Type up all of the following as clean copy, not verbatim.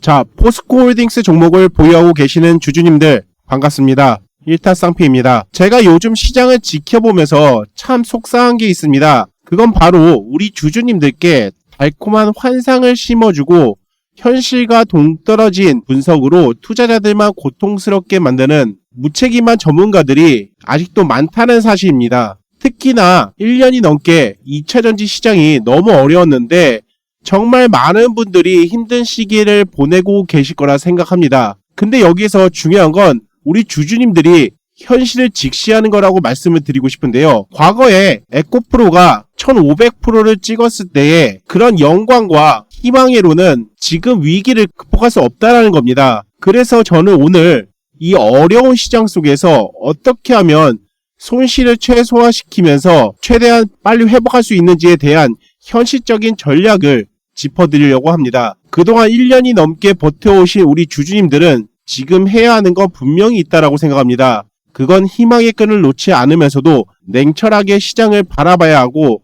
자, 포스코홀딩스 종목을 보유하고 계시는 주주님들 반갑습니다. 일타쌍피입니다. 제가 요즘 시장을 지켜보면서 참 속상한 게 있습니다. 그건 바로 우리 주주님들께 달콤한 환상을 심어주고 현실과 동떨어진 분석으로 투자자들만 고통스럽게 만드는 무책임한 전문가들이 아직도 많다는 사실입니다. 특히나 1년이 넘게 2차전지 시장이 너무 어려웠는데 정말 많은 분들이 힘든 시기를 보내고 계실 거라 생각합니다. 근데 여기서 중요한 건 우리 주주님들이 현실을 직시하는 거라고 말씀을 드리고 싶은데요. 과거에 에코프로가 1500%를 찍었을 때의 그런 영광과 희망으로는 지금 위기를 극복할 수 없다는 겁니다. 그래서 저는 오늘 이 어려운 시장 속에서 어떻게 하면 손실을 최소화시키면서 최대한 빨리 회복할 수 있는지에 대한 현실적인 전략을 짚어드리려고 합니다. 그동안 1년이 넘게 버텨오신 우리 주주님들은 지금 해야 하는 건 분명히 있다고 생각합니다. 그건 희망의 끈을 놓지 않으면서도 냉철하게 시장을 바라봐야 하고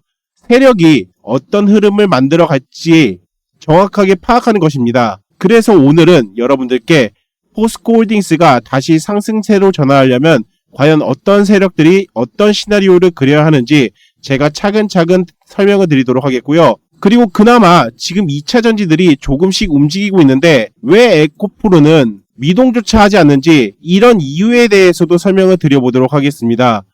세력이 어떤 흐름을 만들어 갈지 정확하게 파악하는 것입니다. 그래서 오늘은 여러분들께 포스코홀딩스가 다시 상승세로 전환하려면 과연 어떤 세력들이 어떤 시나리오를 그려야 하는지 제가 차근차근 설명을 드리도록 하겠고요. 그리고 그나마 지금 2차전지들이 조금씩 움직이고 있는데 왜 에코프로는 미동조차 하지 않는지 이런 이유에 대해서도 설명을 드려보도록 하겠습니다.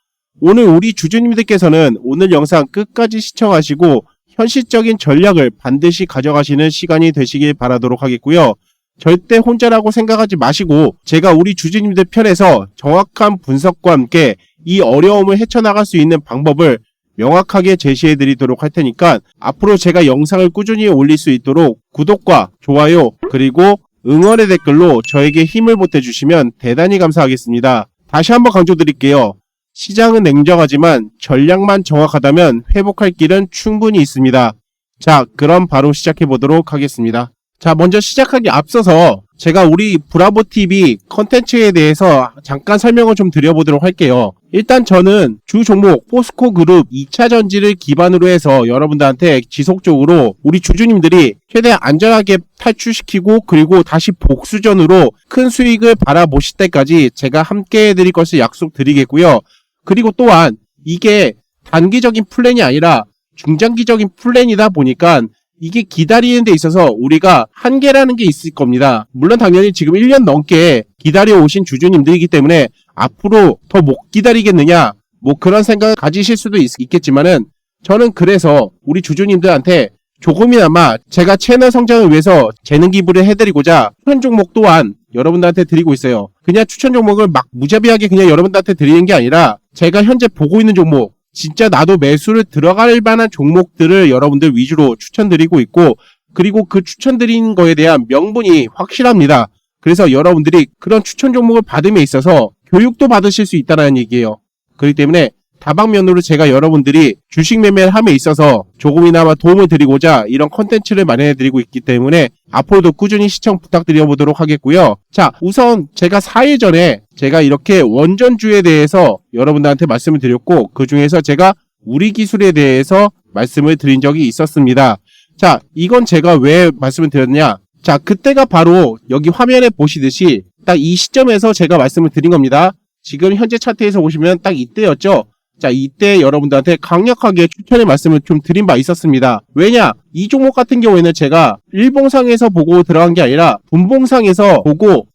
오늘 우리 주주님들께서는 오늘 영상 끝까지 시청하시고 현실적인 전략을 반드시 가져가시는 시간이 되시길 바라도록 하겠고요. 절대 혼자라고 생각하지 마시고 제가 우리 주주님들 편에서 정확한 분석과 함께 이 어려움을 헤쳐나갈 수 있는 방법을 명확하게 제시해 드리도록 할 테니까 앞으로 제가 영상을 꾸준히 올릴 수 있도록 구독과 좋아요 그리고 응원의 댓글로 저에게 힘을 보태주시면 대단히 감사하겠습니다. 다시 한번 강조드릴게요. 시장은 냉정하지만 전략만 정확하다면 회복할 길은 충분히 있습니다. 자, 그럼 바로 시작해 보도록 하겠습니다. 자, 먼저 시작하기 앞서서 제가 우리 브라보TV 컨텐츠에 대해서 잠깐 설명을 좀 드려보도록 할게요. 일단 저는 주 종목 포스코그룹 2차전지를 기반으로 해서 여러분들한테 지속적으로 우리 주주님들이 최대한 안전하게 탈출시키고 그리고 다시 복수전으로 큰 수익을 바라보실 때까지 제가 함께 해드릴 것을 약속드리겠고요. 그리고 또한 이게 단기적인 플랜이 아니라 중장기적인 플랜이다 보니까 이게 기다리는 데 있어서 우리가 한계라는 게 있을 겁니다. 물론 당연히 지금 1년 넘게 기다려 오신 주주님들이기 때문에 앞으로 더 못 기다리겠느냐 뭐 그런 생각을 가지실 수도 있겠지만은 저는 그래서 우리 주주님들한테 조금이나마 제가 채널 성장을 위해서 재능 기부를 해드리고자 추천 종목 또한 여러분들한테 드리고 있어요. 그냥 추천 종목을 막 무자비하게 그냥 여러분들한테 드리는 게 아니라 제가 현재 보고 있는 종목 진짜 나도 매수를 들어갈 만한 종목들을 여러분들 위주로 추천드리고 있고 그리고 그 추천드린 거에 대한 명분이 확실합니다. 그래서 여러분들이 그런 추천 종목을 받음에 있어서 교육도 받으실 수 있다는 얘기예요. 그렇기 때문에 다방면으로 제가 여러분들이 주식 매매를 함에 있어서 조금이나마 도움을 드리고자 이런 컨텐츠를 마련해 드리고 있기 때문에 앞으로도 꾸준히 시청 부탁드려보도록 하겠고요. 자, 우선 제가 4일 전에 제가 이렇게 원전주에 대해서 여러분들한테 말씀을 드렸고 그 중에서 제가 우리 기술에 대해서 말씀을 드린 적이 있었습니다. 자, 이건 제가 왜 말씀을 드렸냐. 자, 그때가 바로 여기 화면에 보시듯이 딱 이 시점에서 제가 말씀을 드린 겁니다. 지금 현재 차트에서 보시면 딱 이때였죠. 자, 이때 여러분들한테 강력하게 추천의 말씀을 좀 드린 바 있었습니다. 왜냐? 이 종목 같은 경우에는 제가 일봉상에서 보고 들어간 게 아니라 분봉상에서 보고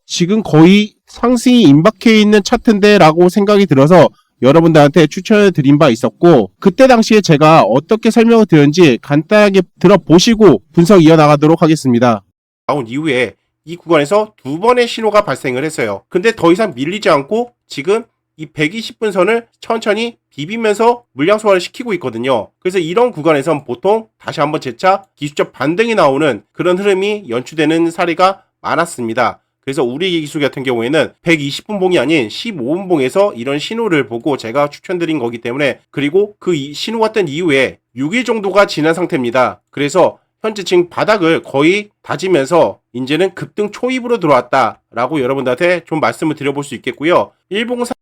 지금 거의 상승이 임박해 있는 차트인데 라고 생각이 들어서 여러분들한테 추천을 드린 바 있었고 그때 당시에 제가 어떻게 설명을 드렸는지 간단하게 들어보시고 분석 이어나가도록 하겠습니다. 나온 이후에 이 구간에서 두 번의 신호가 발생을 했어요. 근데 더 이상 밀리지 않고 지금 이 120분 선을 천천히 비비면서 물량 소화를 시키고 있거든요. 그래서 이런 구간에선 보통 다시 한번 재차 기술적 반등이 나오는 그런 흐름이 연출되는 사례가 많았습니다. 그래서 우리 기술 같은 경우에는 120분 봉이 아닌 15분 봉에서 이런 신호를 보고 제가 추천드린 거기 때문에 그리고 그 신호가 뜬 이후에 6일 정도가 지난 상태입니다. 그래서 현재 지금 바닥을 거의 다지면서 이제는 급등 초입으로 들어왔다라고 여러분들한테 좀 말씀을 드려볼 수 있겠고요. 일봉상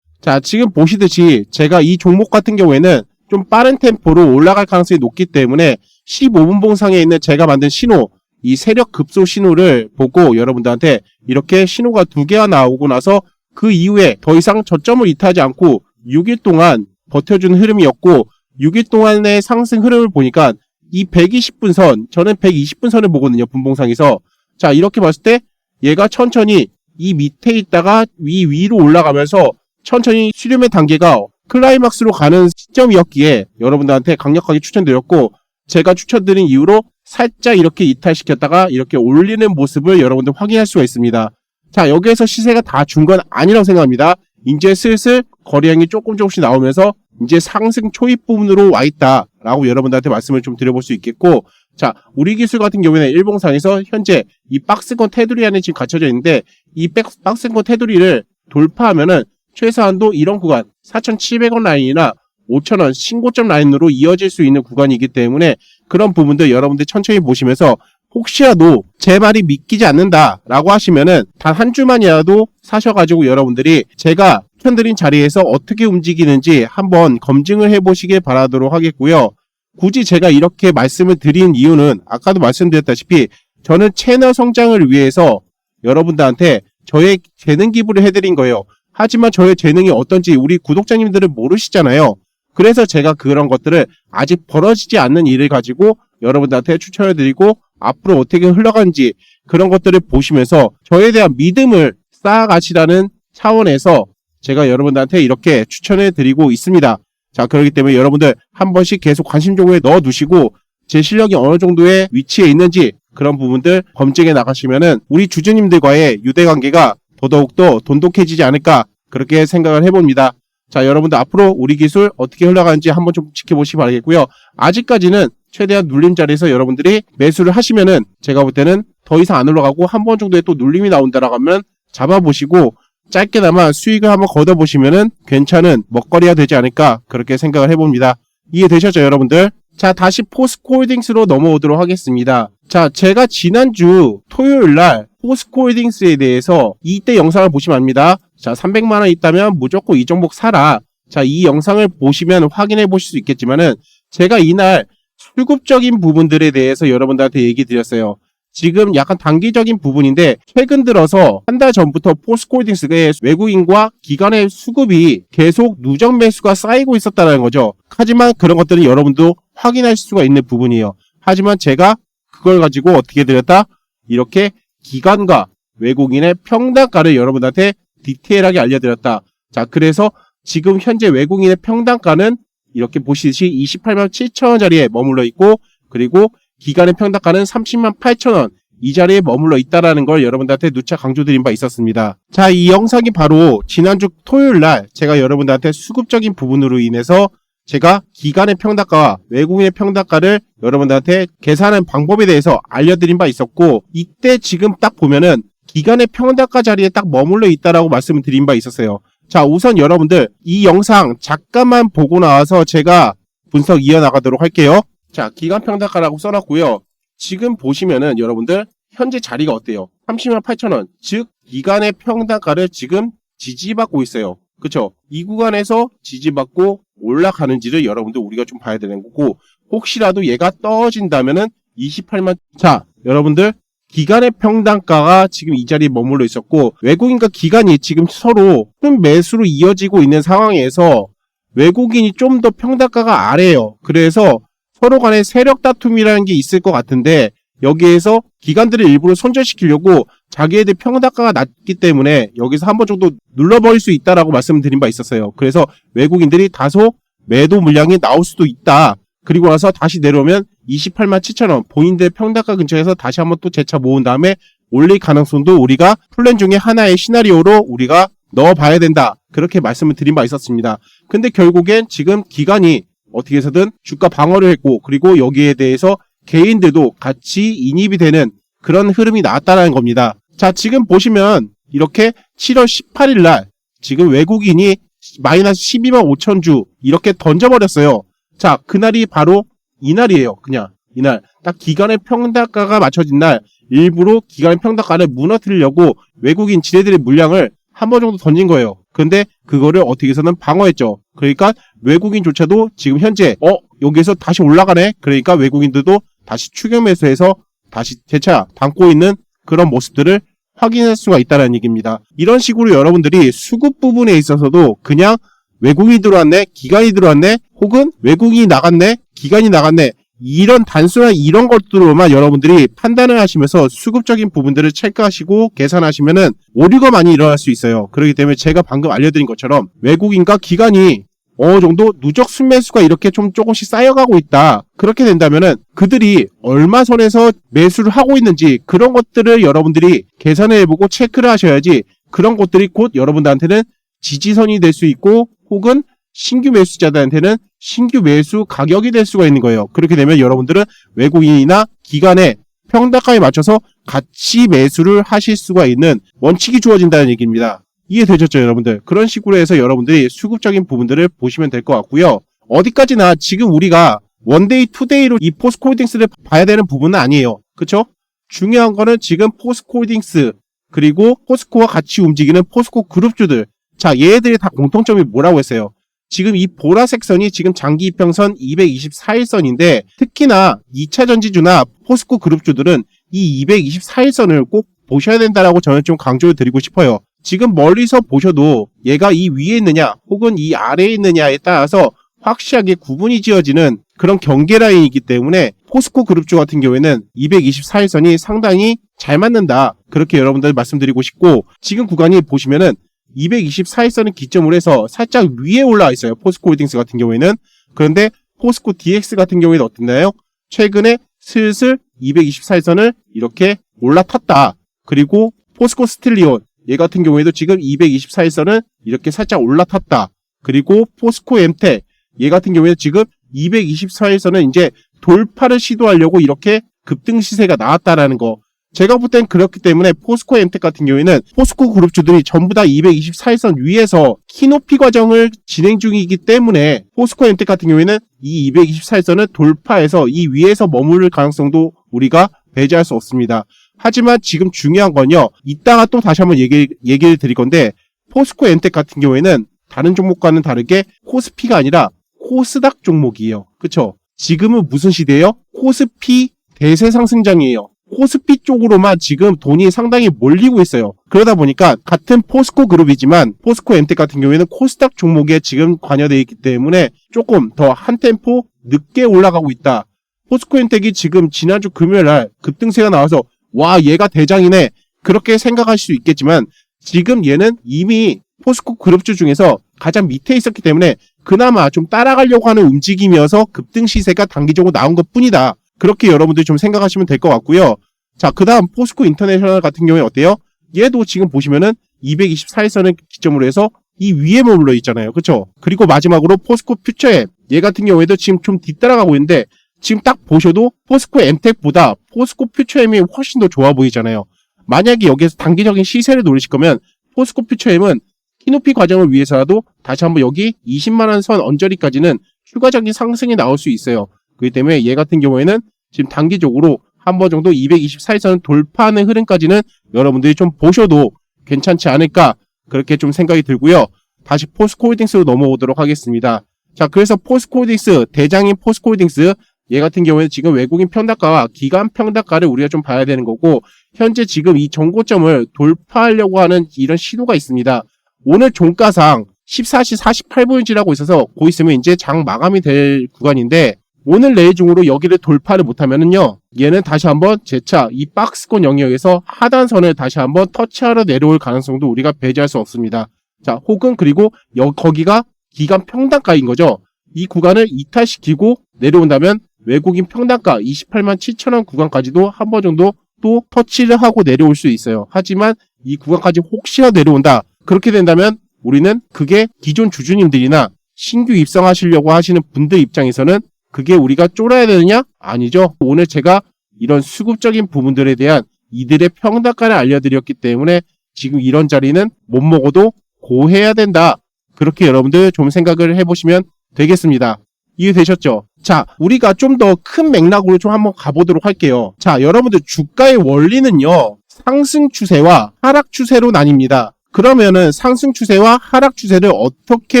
자, 지금 보시듯이 제가 이 종목 같은 경우에는 좀 빠른 템포로 올라갈 가능성이 높기 때문에 15분 봉상에 있는 제가 만든 신호 이 세력 급소 신호를 보고 여러분들한테 이렇게 신호가 2개가 나오고 나서 그 이후에 더 이상 저점을 이탈하지 않고 6일 동안 버텨준 흐름이었고 6일 동안의 상승 흐름을 보니까 이 120분 선, 저는 120분 선을 보거든요. 분봉상에서. 자, 이렇게 봤을 때 얘가 천천히 이 밑에 있다가 위로 올라가면서 천천히 수렴의 단계가 클라이막스로 가는 시점이었기에 여러분들한테 강력하게 추천드렸고 제가 추천드린 이후로 살짝 이렇게 이탈시켰다가 이렇게 올리는 모습을 여러분들 확인할 수가 있습니다. 자, 여기에서 시세가 다 준 건 아니라고 생각합니다. 이제 슬슬 거래량이 조금씩 나오면서 이제 상승 초입 부분으로 와 있다라고 여러분들한테 말씀을 좀 드려볼 수 있겠고, 자, 우리 기술 같은 경우에는 일봉상에서 현재 이 박스권 테두리 안에 지금 갇혀져 있는데 이 박스권 테두리를 돌파하면은 최소한도 이런 구간 4,700원 라인이나 5,000원 신고점 라인으로 이어질 수 있는 구간이기 때문에 그런 부분들 여러분들 천천히 보시면서 혹시라도 제 말이 믿기지 않는다라고 하시면은 단 한 주만이라도 사셔가지고 여러분들이 제가 추천드린 자리에서 어떻게 움직이는지 한번 검증을 해보시길 바라도록 하겠고요. 굳이 제가 이렇게 말씀을 드린 이유는 아까도 말씀드렸다시피 저는 채널 성장을 위해서 여러분들한테 저의 재능 기부를 해드린 거예요. 하지만 저의 재능이 어떤지 우리 구독자님들은 모르시잖아요. 그래서 제가 그런 것들을 아직 벌어지지 않는 일을 가지고 여러분들한테 추천해드리고 앞으로 어떻게 흘러가는지 그런 것들을 보시면서 저에 대한 믿음을 쌓아가시라는 차원에서 제가 여러분들한테 이렇게 추천해드리고 있습니다. 자, 그렇기 때문에 여러분들 한 번씩 계속 관심 정보에 넣어두시고 제 실력이 어느 정도의 위치에 있는지 그런 부분들 검증해 나가시면은 우리 주주님들과의 유대관계가 더더욱더 돈독해지지 않을까 그렇게 생각을 해봅니다. 자, 여러분들 앞으로 우리 기술 어떻게 흘러가는지 한번 좀 지켜보시기 바라겠고요. 아직까지는 최대한 눌림 자리에서 여러분들이 매수를 하시면은 제가 볼 때는 더 이상 안 올라가고 한 번 정도의 또 눌림이 나온다라고 하면 잡아보시고 짧게나마 수익을 한번 걷어보시면은 괜찮은 먹거리가 되지 않을까 그렇게 생각을 해봅니다. 이해되셨죠, 여러분들? 자, 다시 포스코홀딩스로 넘어오도록 하겠습니다. 자, 제가 지난주 토요일날 포스코홀딩스에 대해서 이때 영상을 보시면 압니다. 자, 300만원 있다면 무조건 이 종목 사라. 자, 이 영상을 보시면 확인해 보실 수 있겠지만은 제가 이날 수급적인 부분들에 대해서 여러분들한테 얘기 드렸어요. 지금 약간 단기적인 부분인데 최근 들어서 한 달 전부터 포스코홀딩스의 외국인과 기관의 수급이 계속 누적 매수가 쌓이고 있었다는 거죠. 하지만 그런 것들은 여러분도 확인할 수가 있는 부분이에요. 하지만 제가 그걸 가지고 어떻게 드렸다? 이렇게 기관과 외국인의 평단가를 여러분한테 디테일하게 알려드렸다. 자, 그래서 지금 현재 외국인의 평단가는 이렇게 보시듯이 28만 7천원짜리에 머물러 있고 그리고 기간의 평단가는 30만 8천원 이 자리에 머물러 있다라는 걸 여러분들한테 누차 강조드린 바 있었습니다. 자, 이 영상이 바로 지난주 토요일날 제가 여러분들한테 수급적인 부분으로 인해서 제가 기간의 평단가와 외국인의 평단가를 여러분들한테 계산하는 방법에 대해서 알려드린 바 있었고 이때 지금 딱 보면은 기간의 평단가 자리에 딱 머물러 있다라고 말씀을 드린 바 있었어요. 자, 우선 여러분들 이 영상 잠깐만 보고 나와서 제가 분석 이어나가도록 할게요. 자, 기간 평단가라고 써놨고요. 지금 보시면은 여러분들 현재 자리가 어때요? 30만 8천원. 즉 기간의 평단가를 지금 지지받고 있어요. 그쵸? 이 구간에서 지지받고 올라가는지를 여러분들 우리가 좀 봐야 되는 거고 혹시라도 얘가 떨어진다면은 28만 자, 여러분들 기간의 평단가가 지금 이 자리에 머물러 있었고 외국인과 기관이 지금 서로 큰 매수로 이어지고 있는 상황에서 외국인이 좀 더 평단가가 아래에요. 그래서 서로 간에 세력 다툼이라는 게 있을 것 같은데 여기에서 기관들을 일부러 손절시키려고 자기애들 평단가가 낮기 때문에 여기서 한 번 정도 눌러버릴 수 있다라고 말씀드린 바 있었어요. 그래서 외국인들이 다소 매도 물량이 나올 수도 있다. 그리고 나서 다시 내려오면 28만 7천원 본인들 평단가 근처에서 다시 한번 또 재차 모은 다음에 올릴 가능성도 우리가 플랜 중에 하나의 시나리오로 우리가 넣어봐야 된다. 그렇게 말씀을 드린 바 있었습니다. 근데 결국엔 지금 기관이 어떻게 해서든 주가 방어를 했고 그리고 여기에 대해서 개인들도 같이 인입이 되는 그런 흐름이 나왔다는 겁니다. 자, 지금 보시면 이렇게 7월 18일 날 지금 외국인이 마이너스 12만 5천 주 이렇게 던져버렸어요. 자, 그날이 바로 이날이에요. 그냥 이날 딱 기관의 평단가가 맞춰진 날 일부러 기관의 평단가를 무너뜨리려고 외국인 지네들의 물량을 한 번 정도 던진 거예요. 근데 그거를 어떻게 해서는 방어했죠. 그러니까 외국인조차도 지금 현재 여기에서 다시 올라가네. 그러니까 외국인들도 다시 추격 매수해서 다시 재차 담고 있는 그런 모습들을 확인할 수가 있다는 얘기입니다. 이런 식으로 여러분들이 수급 부분에 있어서도 그냥 외국인이 들어왔네, 기관이 들어왔네, 혹은 외국인이 나갔네, 기관이 나갔네, 이런 단순한 이런 것들로만 여러분들이 판단을 하시면서 수급적인 부분들을 체크하시고 계산하시면은 오류가 많이 일어날 수 있어요. 그렇기 때문에 제가 방금 알려드린 것처럼 외국인과 기관이 어느 정도 누적 순매수가 이렇게 좀 조금씩 쌓여가고 있다. 그렇게 된다면은 그들이 얼마 선에서 매수를 하고 있는지 그런 것들을 여러분들이 계산을 해보고 체크를 하셔야지 그런 것들이 곧 여러분들한테는 지지선이 될 수 있고 혹은 신규 매수자들한테는 신규 매수 가격이 될 수가 있는 거예요. 그렇게 되면 여러분들은 외국인이나 기관의 평단가에 맞춰서 같이 매수를 하실 수가 있는 원칙이 주어진다는 얘기입니다. 이해되셨죠, 여러분들? 그런 식으로 해서 여러분들이 수급적인 부분들을 보시면 될 것 같고요. 어디까지나 지금 우리가 원데이, 투데이로 이 포스코홀딩스를 봐야 되는 부분은 아니에요. 그쵸? 중요한 거는 지금 포스코홀딩스 그리고 포스코와 같이 움직이는 포스코 그룹주들. 자, 얘들이 다 공통점이 뭐라고 했어요? 지금 이 보라색 선이 지금 장기 이평선 224일선인데 특히나 2차 전지주나 포스코 그룹주들은 이 224일선을 꼭 보셔야 된다라고 저는 좀 강조를 드리고 싶어요. 지금 멀리서 보셔도 얘가 이 위에 있느냐 혹은 이 아래에 있느냐에 따라서 확실하게 구분이 지어지는 그런 경계 라인이기 때문에 포스코 그룹주 같은 경우에는 224일선이 상당히 잘 맞는다. 그렇게 여러분들 말씀드리고 싶고 지금 구간이 보시면은 224일선을 기점으로 해서 살짝 위에 올라와 있어요. 포스코 홀딩스 같은 경우에는. 그런데 포스코 DX 같은 경우에는 어땠나요? 최근에 슬슬 224일선을 이렇게 올라탔다. 그리고 포스코 스틸리온 얘 같은 경우에도 지금 224일선을 이렇게 살짝 올라탔다. 그리고 포스코 엠텍 얘 같은 경우에는 지금 224일선은 이제 돌파를 시도하려고 이렇게 급등 시세가 나왔다라는 거. 제가 볼 땐 그렇기 때문에 포스코 엠텍 같은 경우에는 포스코 그룹주들이 전부 다 224일선 위에서 키높이 과정을 진행 중이기 때문에 포스코 엠텍 같은 경우에는 이 224일선을 돌파해서 이 위에서 머무를 가능성도 우리가 배제할 수 없습니다. 하지만 지금 중요한 건요. 이따가 또 다시 한번 얘기를 드릴 건데 포스코 엠텍 같은 경우에는 다른 종목과는 다르게 코스피가 아니라 코스닥 종목이에요. 그쵸? 지금은 무슨 시대예요? 코스피 대세 상승장이에요. 코스피 쪽으로만 지금 돈이 상당히 몰리고 있어요. 그러다 보니까 같은 포스코 그룹이지만 포스코 엠텍 같은 경우에는 코스닥 종목에 지금 관여되어 있기 때문에 조금 더 한 템포 늦게 올라가고 있다. 포스코 엠텍이 지금 지난주 금요일날 급등세가 나와서 와 얘가 대장이네 그렇게 생각할 수 있겠지만 지금 얘는 이미 포스코 그룹주 중에서 가장 밑에 있었기 때문에 그나마 좀 따라가려고 하는 움직임이어서 급등 시세가 단기적으로 나온 것 뿐이다. 그렇게 여러분들이 좀 생각하시면 될 것 같고요. 자, 그 다음 포스코 인터내셔널 같은 경우에 어때요? 얘도 지금 보시면은 224일선을 기점으로 해서 이 위에 머물러 있잖아요. 그쵸? 그리고 마지막으로 포스코 퓨처엠 얘 같은 경우에도 지금 좀 뒤따라가고 있는데 지금 딱 보셔도 포스코 엠텍보다 포스코 퓨처엠이 훨씬 더 좋아 보이잖아요. 만약에 여기에서 단기적인 시세를 노리실 거면 포스코 퓨처엠은 키높이 과정을 위해서라도 다시 한번 여기 20만원 선 언저리까지는 추가적인 상승이 나올 수 있어요. 그렇기 때문에 얘 같은 경우에는 지금 단기적으로 한 번 정도 224일선 돌파하는 흐름까지는 여러분들이 좀 보셔도 괜찮지 않을까 그렇게 좀 생각이 들고요. 다시 포스코홀딩스로 넘어오도록 하겠습니다. 자, 그래서 포스코홀딩스 대장인 포스코홀딩스 얘 같은 경우에는 지금 외국인 평단가와 기관 평단가를 우리가 좀 봐야 되는 거고 현재 지금 이 정고점을 돌파하려고 하는 이런 시도가 있습니다. 오늘 종가상 14시 48분이라고 있어서 곧 있으면 이제 장 마감이 될 구간인데 오늘 내일 중으로 여기를 돌파를 못하면은요 얘는 다시 한번 재차 이 박스권 영역에서 하단선을 다시 한번 터치하러 내려올 가능성도 우리가 배제할 수 없습니다. 자, 혹은 그리고 거기가 기간 평단가인 거죠. 이 구간을 이탈시키고 내려온다면 외국인 평단가 28만 7천원 구간까지도 한 번 정도 또 터치를 하고 내려올 수 있어요. 하지만 이 구간까지 혹시나 내려온다. 그렇게 된다면 우리는 그게 기존 주주님들이나 신규 입성하시려고 하시는 분들 입장에서는 그게 우리가 쫄아야 되느냐? 아니죠. 오늘 제가 이런 수급적인 부분들에 대한 이들의 평단가를 알려드렸기 때문에 지금 이런 자리는 못 먹어도 고해야 된다. 그렇게 여러분들 좀 생각을 해보시면 되겠습니다. 이해되셨죠? 자, 우리가 좀 더 큰 맥락으로 좀 한번 가보도록 할게요. 자, 여러분들 주가의 원리는요. 상승 추세와 하락 추세로 나뉩니다. 그러면은 상승 추세와 하락 추세를 어떻게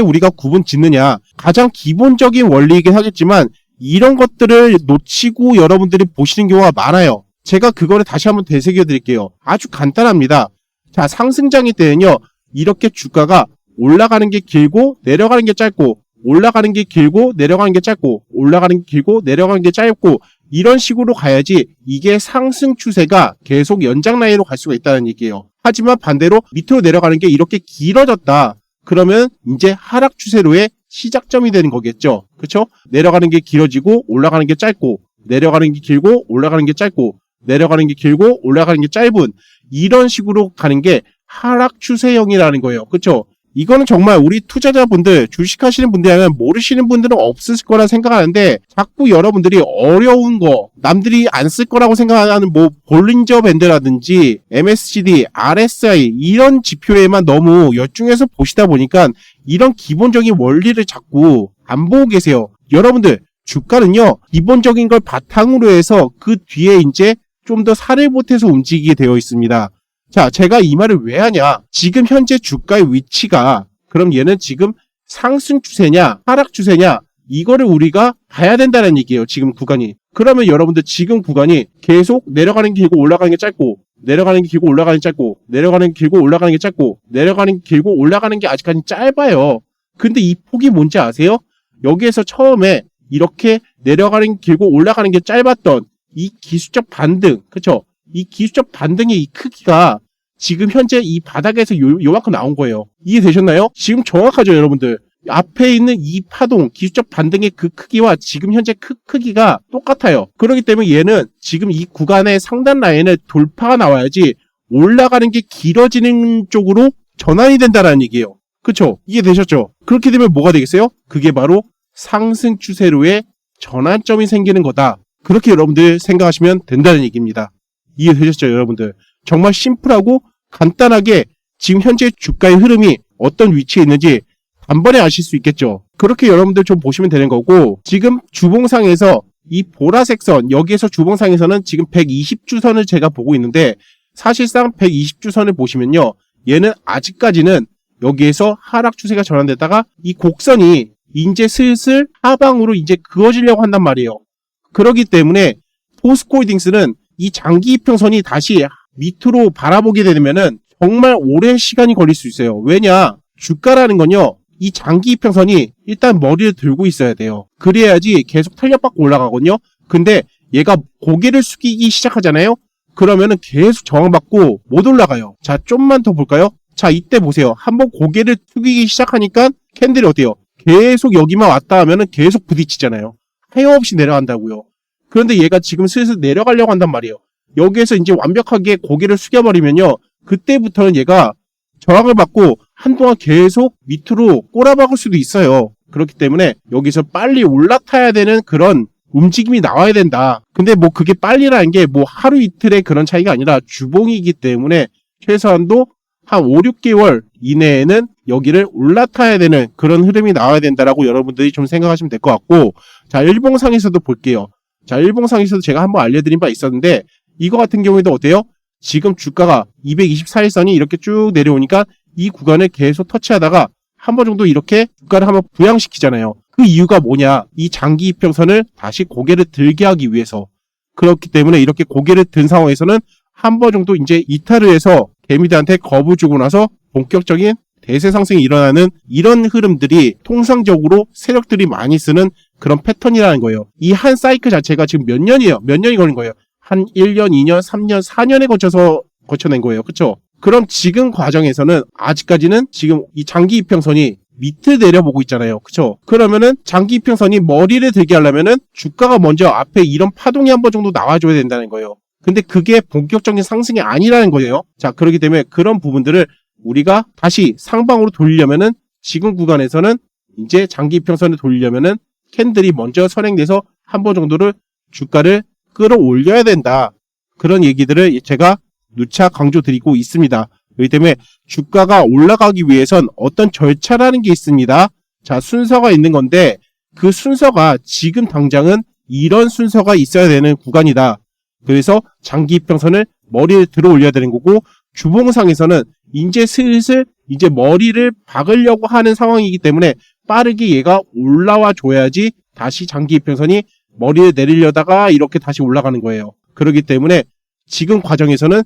우리가 구분 짓느냐. 가장 기본적인 원리이긴 하겠지만 이런 것들을 놓치고 여러분들이 보시는 경우가 많아요. 제가 그거를 다시 한번 되새겨 드릴게요. 아주 간단합니다. 자, 상승장일 때는요, 이렇게 주가가 올라가는 게 길고 내려가는 게 짧고, 올라가는 게 길고 내려가는 게 짧고, 올라가는 게 길고 내려가는 게 짧고, 이런 식으로 가야지 이게 상승 추세가 계속 연장 라인으로 갈 수가 있다는 얘기예요. 하지만 반대로 밑으로 내려가는 게 이렇게 길어졌다. 그러면 이제 하락 추세로의 시작점이 되는 거겠죠. 그렇죠? 내려가는 게 길어지고 올라가는 게 짧고, 내려가는 게 길고 올라가는 게 짧고, 내려가는 게 길고 올라가는 게 짧은, 이런 식으로 가는 게 하락 추세형이라는 거예요. 그렇죠? 이거는 정말 우리 투자자분들, 주식하시는 분들이라면 모르시는 분들은 없을 거라 생각하는데, 자꾸 여러분들이 어려운 거, 남들이 안 쓸 거라고 생각하는 뭐 볼린저 밴드라든지 MACD, RSI 이런 지표에만 너무 열중해서 보시다 보니까 이런 기본적인 원리를 자꾸 안 보고 계세요. 여러분들, 주가는요, 기본적인 걸 바탕으로 해서 그 뒤에 이제 좀 더 살을 보태서 움직이게 되어 있습니다. 자, 제가 이 말을 왜 하냐? 지금 현재 주가의 위치가, 그럼 얘는 지금 상승 추세냐, 하락 추세냐, 이거를 우리가 봐야 된다는 얘기예요. 지금 구간이. 그러면 여러분들 지금 구간이 계속 내려가는 게 길고 올라가는 게 짧고, 내려가는 게 길고 올라가는 게 짧고, 내려가는 게 길고 올라가는 게 짧고, 내려가는 게 길고 올라가는 게 아직까지 짧아요. 근데 이 폭이 뭔지 아세요? 여기에서 처음에 이렇게 내려가는 게 길고 올라가는 게 짧았던 이 기술적 반등, 그쵸? 이 기술적 반등의 이 크기가 지금 현재 이 바닥에서 요만큼 나온 거예요. 이해되셨나요? 지금 정확하죠, 여러분들? 앞에 있는 이 파동, 기술적 반등의 그 크기와 지금 현재 크기가 똑같아요. 그렇기 때문에 얘는 지금 이 구간의 상단 라인을 돌파가 나와야지 올라가는 게 길어지는 쪽으로 전환이 된다는 얘기예요. 그쵸? 이해되셨죠? 그렇게 되면 뭐가 되겠어요? 그게 바로 상승 추세로의 전환점이 생기는 거다. 그렇게 여러분들 생각하시면 된다는 얘기입니다. 이해되셨죠, 여러분들? 정말 심플하고 간단하게 지금 현재 주가의 흐름이 어떤 위치에 있는지 단번에 아실 수 있겠죠. 그렇게 여러분들 좀 보시면 되는 거고, 지금 주봉상에서 이 보라색 선, 여기에서 주봉상에서는 지금 120주선을 제가 보고 있는데, 사실상 120주선을 보시면요, 얘는 아직까지는 여기에서 하락 추세가 전환됐다가 이 곡선이 이제 슬슬 하방으로 이제 그어지려고 한단 말이에요. 그렇기 때문에 포스코홀딩스는 이 장기 이평선이 다시 밑으로 바라보게 되면은 정말 오랜 시간이 걸릴 수 있어요. 왜냐? 주가라는 건요, 이 장기 이평선이 일단 머리를 들고 있어야 돼요. 그래야지 계속 탄력받고 올라가거든요. 근데 얘가 고개를 숙이기 시작하잖아요. 그러면은 계속 저항받고 못 올라가요. 자, 좀만 더 볼까요? 자, 이때 보세요. 한번 고개를 숙이기 시작하니까 캔들이 어때요? 계속 여기만 왔다 하면은 계속 부딪히잖아요. 하염없이 내려간다고요. 그런데 얘가 지금 슬슬 내려가려고 한단 말이에요. 여기에서 이제 완벽하게 고개를 숙여버리면요, 그때부터는 얘가 저항을 받고 한동안 계속 밑으로 꼬라박을 수도 있어요. 그렇기 때문에 여기서 빨리 올라타야 되는 그런 움직임이 나와야 된다. 근데 뭐 그게 빨리라는 게 뭐 하루 이틀의 그런 차이가 아니라 주봉이기 때문에 최소한도 한 5, 6개월 이내에는 여기를 올라타야 되는 그런 흐름이 나와야 된다라고 여러분들이 좀 생각하시면 될 것 같고, 자, 일봉상에서도 볼게요. 자, 일봉상에서도 제가 한번 알려드린 바 있었는데, 이거 같은 경우에도 어때요? 지금 주가가 224일선이 이렇게 쭉 내려오니까 이 구간을 계속 터치하다가 한 번 정도 이렇게 주가를 한번 부양시키잖아요. 그 이유가 뭐냐? 이 장기 이평선을 다시 고개를 들게 하기 위해서. 그렇기 때문에 이렇게 고개를 든 상황에서는 한 번 정도 이제 이탈을 해서 개미들한테 겁을 주고 나서 본격적인 대세 상승이 일어나는 이런 흐름들이 통상적으로 세력들이 많이 쓰는 그런 패턴이라는 거예요. 이 한 사이클 자체가 지금 몇 년이에요? 몇 년이 걸린 거예요? 한 1년, 2년, 3년, 4년에 거쳐낸 거예요. 그쵸? 그럼 지금 과정에서는 아직까지는 지금 이 장기 이평선이 밑을 내려보고 있잖아요. 그쵸? 그러면은 장기 이평선이 머리를 들게 하려면은 주가가 먼저 앞에 이런 파동이 한 번 정도 나와줘야 된다는 거예요. 근데 그게 본격적인 상승이 아니라는 거예요. 자, 그렇기 때문에 그런 부분들을 우리가 다시 상방으로 돌리려면은 지금 구간에서는 이제 장기 이평선을 돌리려면은 캔들이 먼저 선행돼서 한 번 정도를 주가를 끌어올려야 된다. 그런 얘기들을 제가 누차 강조드리고 있습니다. 그렇기 때문에 주가가 올라가기 위해선 어떤 절차라는 게 있습니다. 자, 순서가 있는 건데 그 순서가 지금 당장은 이런 순서가 있어야 되는 구간이다. 그래서 장기 이평선을 머리를 들어 올려야 되는 거고, 주봉상에서는 이제 슬슬 이제 머리를 박으려고 하는 상황이기 때문에 빠르게 얘가 올라와 줘야지 다시 장기 이평선이 머리를 내리려다가 이렇게 다시 올라가는 거예요. 그렇기 때문에 지금 과정에서는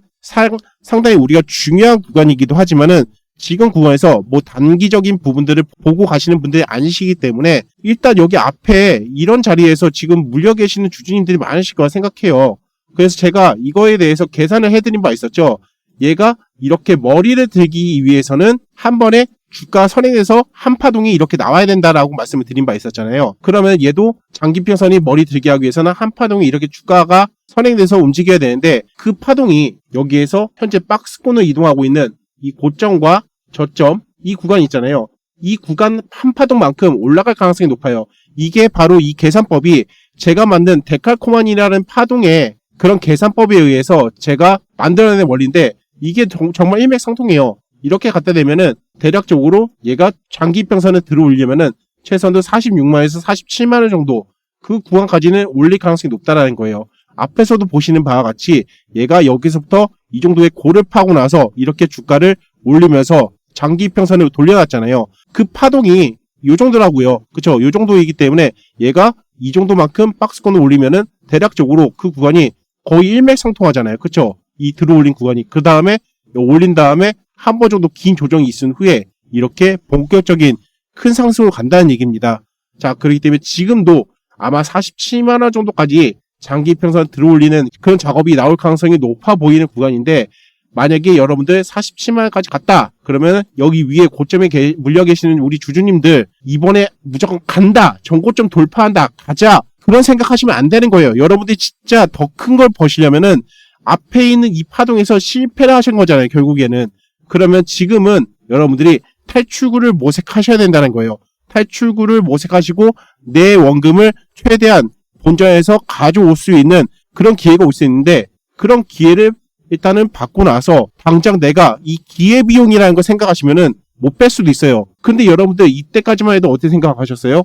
상당히 우리가 중요한 구간이기도 하지만은 지금 구간에서 뭐 단기적인 부분들을 보고 가시는 분들이 아니시기 때문에 일단 여기 앞에 이런 자리에서 지금 물려 계시는 주주님들이 많으실 거라 생각해요. 그래서 제가 이거에 대해서 계산을 해드린 바 있었죠. 얘가 이렇게 머리를 들기 위해서는 한 번에 주가 선행에서 한 파동이 이렇게 나와야 된다라고 말씀을 드린 바 있었잖아요. 그러면 얘도 장기평선이 머리 들게 하기 위해서는 한 파동이 이렇게 주가가 선행돼서 움직여야 되는데 그 파동이 여기에서 현재 박스권을 이동하고 있는 이 고점과 저점, 이 구간 있잖아요. 이 구간 한 파동만큼 올라갈 가능성이 높아요. 이게 바로 이 계산법이 제가 만든 데칼코만이라는 파동의 그런 계산법에 의해서 제가 만들어낸 원리인데 이게 정말 일맥상통해요. 이렇게 갖다 대면은 대략적으로 얘가 장기평선을 들어올리면은 최선도 46만에서 47만원 정도 그 구간까지는 올릴 가능성이 높다라는 거예요. 앞에서도 보시는 바와 같이 얘가 여기서부터 이 정도의 고를 파고 나서 이렇게 주가를 올리면서 장기평선으로 돌려놨잖아요. 그 파동이 요 정도라고요. 그쵸? 요 정도이기 때문에 얘가 이 정도만큼 박스권을 올리면은 대략적으로 그 구간이 거의 일맥상통하잖아요. 그쵸? 이 들어올린 구간이. 그 다음에 올린 다음에 한 번 정도 긴 조정이 있은 후에 이렇게 본격적인 큰 상승으로 간다는 얘기입니다. 자, 그렇기 때문에 지금도 아마 47만원 정도까지 장기평선 들어올리는 그런 작업이 나올 가능성이 높아 보이는 구간인데 만약에 여러분들 47만원까지 갔다 그러면 여기 위에 고점에 물려 계시는 우리 주주님들 이번에 무조건 간다, 전고점 돌파한다, 가자 그런 생각하시면 안 되는 거예요. 여러분들이 진짜 더 큰 걸 버시려면은 앞에 있는 이 파동에서 실패를 하신 거잖아요. 결국에는. 그러면 지금은 여러분들이 탈출구를 모색하셔야 된다는 거예요. 탈출구를 모색하시고 내 원금을 최대한 본전에서 가져올 수 있는 그런 기회가 올 수 있는데 그런 기회를 일단은 받고 나서 당장 내가 이 기회비용이라는 걸 생각하시면은 못 뺄 수도 있어요. 근데 여러분들 이때까지만 해도 어떻게 생각하셨어요?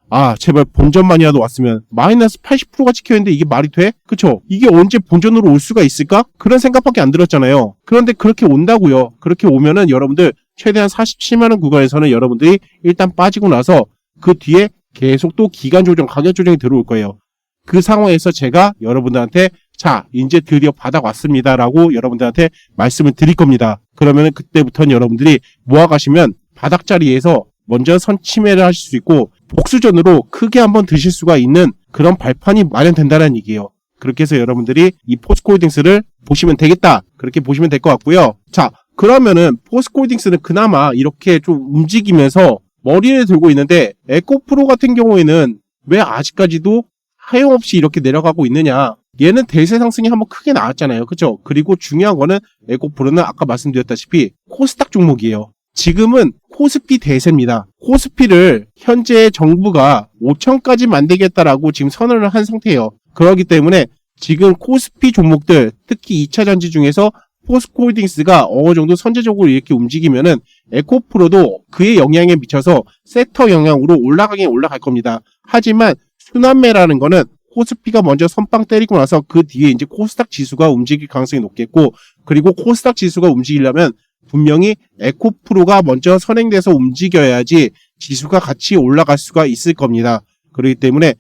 아, 제발 본전만이라도 왔으면 마이너스 80%가 찍혀있는데 이게 말이 돼? 그쵸? 이게 언제 본전으로 올 수가 있을까? 그런 생각밖에 안 들었잖아요. 그런데 그렇게 온다고요. 그렇게 오면은 여러분들 최대한 47만원 구간에서는 여러분들이 일단 빠지고 나서 그 뒤에 계속 또 기간 조정, 가격 조정이 들어올 거예요. 그 상황에서 제가 여러분들한테 자, 이제 드디어 바닥 왔습니다 라고 여러분들한테 말씀을 드릴 겁니다. 그러면은 그때부터는 여러분들이 모아가시면 바닥 자리에서 먼저 선침해를 하실 수 있고 복수전으로 크게 한번 드실 수가 있는 그런 발판이 마련된다는 얘기예요. 그렇게 해서 여러분들이 이 포스코홀딩스를 보시면 되겠다. 그렇게 보시면 될 것 같고요. 자, 그러면은 포스코홀딩스는 그나마 이렇게 좀 움직이면서 머리를 들고 있는데 에코프로 같은 경우에는 왜 아직까지도 하염없이 이렇게 내려가고 있느냐. 얘는 대세 상승이 한번 크게 나왔잖아요. 그쵸? 그리고 중요한 거는 에코프로는 아까 말씀드렸다시피 코스닥 종목이에요. 지금은 코스피 대세입니다. 코스피를 현재 정부가 5천까지 만들겠다라고 지금 선언을 한 상태예요. 그렇기 때문에 지금 코스피 종목들 특히 2차전지 중에서 포스코홀딩스가 어느 정도 선제적으로 이렇게 움직이면은 에코프로도 그의 영향에 미쳐서 섹터 영향으로 올라갈 겁니다. 하지만 순환매라는 거는 코스피가 먼저 선빵 때리고 나서 그 뒤에 이제 코스닥 지수가 움직일 가능성이 높겠고 그리고 코스닥 지수가 움직이려면 분명히 에코프로가 먼저 선행돼서 움직여야지 지수가 같이 올라갈 수가 있을 겁니다. 그렇기 때문에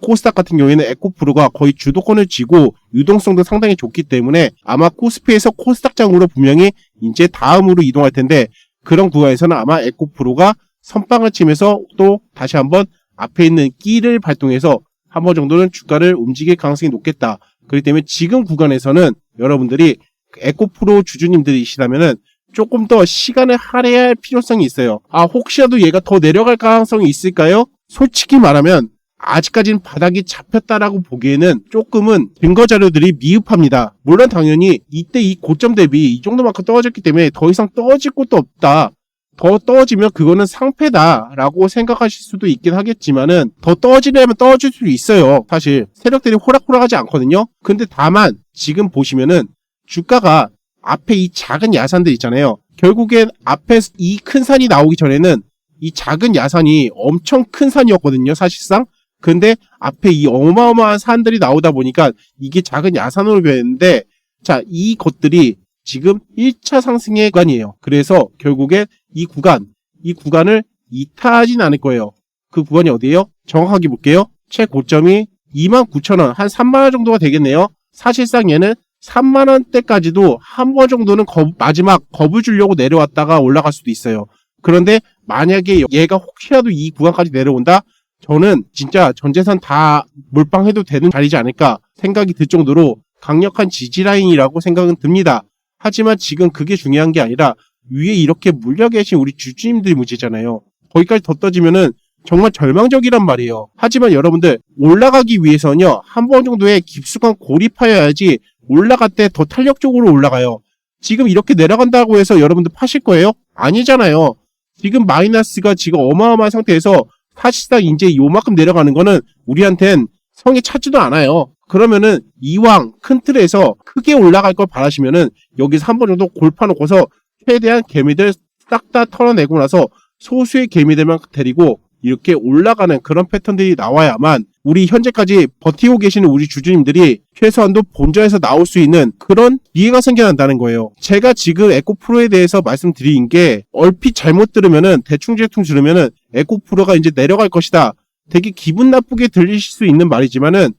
코스닥 같은 경우에는 에코프로가 거의 주도권을 쥐고 유동성도 상당히 좋기 때문에 아마 코스피에서 코스닥장으로 분명히 이제 다음으로 이동할 텐데 그런 구간에서는 아마 에코프로가 선빵을 치면서 또 다시 한번 앞에 있는 끼를 발동해서 한 번 정도는 주가를 움직일 가능성이 높겠다. 그렇기 때문에 지금 구간에서는 여러분들이 에코프로 주주님들이시라면은 조금 더 시간을 할애해야 할 필요성이 있어요. 아, 혹시라도 얘가 더 내려갈 가능성이 있을까요? 솔직히 말하면 아직까지는 바닥이 잡혔다라고 보기에는 조금은 근거 자료들이 미흡합니다. 물론 당연히 이때 이 고점 대비 이 정도만큼 떨어졌기 때문에 더 이상 떨어질 곳도 없다. 더 떨어지면 그거는 상패다라고 생각하실 수도 있긴 하겠지만은 더 떨어지려면 떨어질 수 있어요. 사실 세력들이 호락호락하지 않거든요. 근데 다만 지금 보시면은 주가가 앞에 이 작은 야산들 있잖아요. 결국엔 앞에 이 큰 산이 나오기 전에는 이 작은 야산이 엄청 큰 산이었거든요. 사실상. 근데 앞에 이 어마어마한 산들이 나오다 보니까 이게 작은 야산으로 변했는데 자, 이 것들이 지금 1차 상승의 구간이에요. 그래서 결국에 이 구간을 이탈하진 않을 거예요. 그 구간이 어디예요? 정확하게 볼게요. 최고점이 29,000원, 한 3만원 정도가 되겠네요. 사실상 얘는 3만원대까지도 한 번 정도는 마지막 겁을 주려고 내려왔다가 올라갈 수도 있어요. 그런데 만약에 얘가 혹시라도 이 구간까지 내려온다? 저는 진짜 전 재산 다 몰빵해도 되는 자리지 않을까 생각이 들 정도로 강력한 지지라인이라고 생각은 듭니다. 하지만 지금 그게 중요한 게 아니라 위에 이렇게 물려 계신 우리 주주님들이 문제잖아요. 거기까지 더 떠지면은 정말 절망적이란 말이에요. 하지만 여러분들 올라가기 위해서는요, 한 번 정도의 깊숙한 고립하여야지 올라갈 때 더 탄력적으로 올라가요. 지금 이렇게 내려간다고 해서 여러분들 파실 거예요? 아니잖아요. 지금 마이너스가 지금 어마어마한 상태에서 사실상 이제 요만큼 내려가는 거는 우리한텐 성에 차지도 않아요. 그러면은 이왕 큰 틀에서 크게 올라갈 걸 바라시면은 여기서 한 번 정도 골파놓고서 최대한 개미들 싹 다 털어내고 나서 소수의 개미들만 데리고 이렇게 올라가는 그런 패턴들이 나와야만 우리 현재까지 버티고 계시는 우리 주주님들이 최소한도 본전에서 나올 수 있는 그런 기회가 생겨난다는 거예요. 제가 지금 에코프로에 대해서 말씀드린 게 얼핏 잘못 들으면은 대충 들으면은 에코프로가 이제 내려갈 것이다. 되게 기분 나쁘게 들리실 수 있는 말이지만은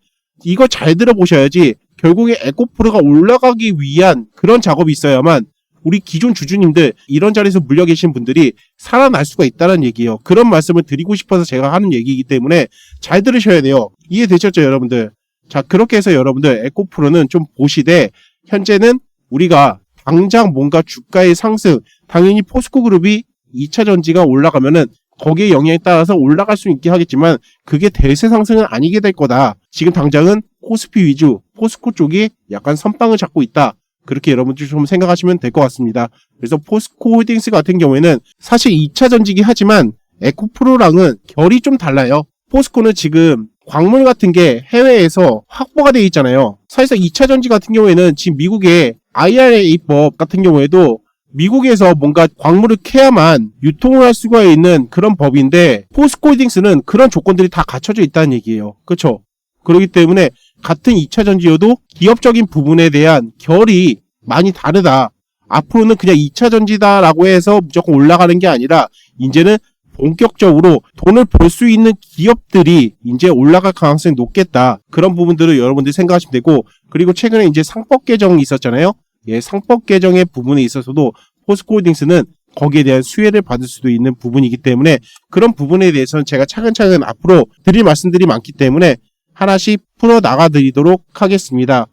이거 잘 들어보셔야지 결국에 에코프로가 올라가기 위한 그런 작업이 있어야만 우리 기존 주주님들 이런 자리에서 물려 계신 분들이 살아날 수가 있다는 얘기예요. 그런 말씀을 드리고 싶어서 제가 하는 얘기이기 때문에 잘 들으셔야 돼요. 이해되셨죠, 여러분들? 자, 그렇게 해서 여러분들 에코프로는 좀 보시되 현재는 우리가 당장 뭔가 주가의 상승, 당연히 포스코그룹이 2차 전지가 올라가면은 거기에 영향에 따라서 올라갈 수 있게 하겠지만 그게 대세 상승은 아니게 될 거다. 지금 당장은 코스피 위주, 포스코 쪽이 약간 선빵을 잡고 있다. 그렇게 여러분들 좀 생각하시면 될 것 같습니다. 그래서 포스코 홀딩스 같은 경우에는 사실 2차 전지긴 하지만 에코프로랑은 결이 좀 달라요. 포스코는 지금 광물 같은 게 해외에서 확보가 되어 있잖아요. 사실상 2차 전지 같은 경우에는 지금 미국의 IRA법 같은 경우에도 미국에서 뭔가 광물을 캐야만 유통을 할 수가 있는 그런 법인데 포스코 홀딩스는 그런 조건들이 다 갖춰져 있다는 얘기예요. 그렇죠? 그렇기 때문에 같은 2차 전지여도 기업적인 부분에 대한 결이 많이 다르다. 앞으로는 그냥 2차 전지다라고 해서 무조건 올라가는 게 아니라 이제는 본격적으로 돈을 벌 수 있는 기업들이 이제 올라갈 가능성이 높겠다. 그런 부분들을 여러분들이 생각하시면 되고, 그리고 최근에 이제 상법 개정이 있었잖아요. 예, 상법 개정의 부분에 있어서도 포스코홀딩스는 거기에 대한 수혜를 받을 수도 있는 부분이기 때문에 그런 부분에 대해서는 제가 차근차근 앞으로 드릴 말씀들이 많기 때문에 하나씩 풀어 나가드리도록 하겠습니다.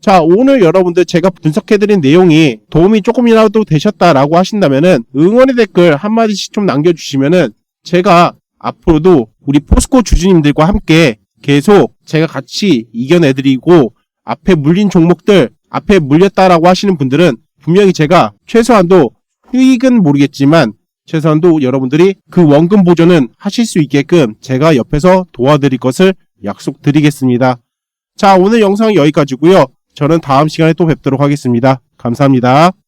자, 오늘 여러분들 제가 분석해드린 내용이 도움이 조금이라도 되셨다라고 하신다면은 응원의 댓글 한마디씩 좀 남겨주시면은 제가 앞으로도 우리 포스코 주주님들과 함께 계속 제가 같이 이겨내드리고 앞에 물린 종목들, 앞에 물렸다라고 하시는 분들은 분명히 제가 최소한도 수익은 모르겠지만 최소한도 여러분들이 그 원금 보존은 하실 수 있게끔 제가 옆에서 도와드릴 것을 약속드리겠습니다. 자, 오늘 영상은 여기까지고요. 저는 다음 시간에 또 뵙도록 하겠습니다. 감사합니다.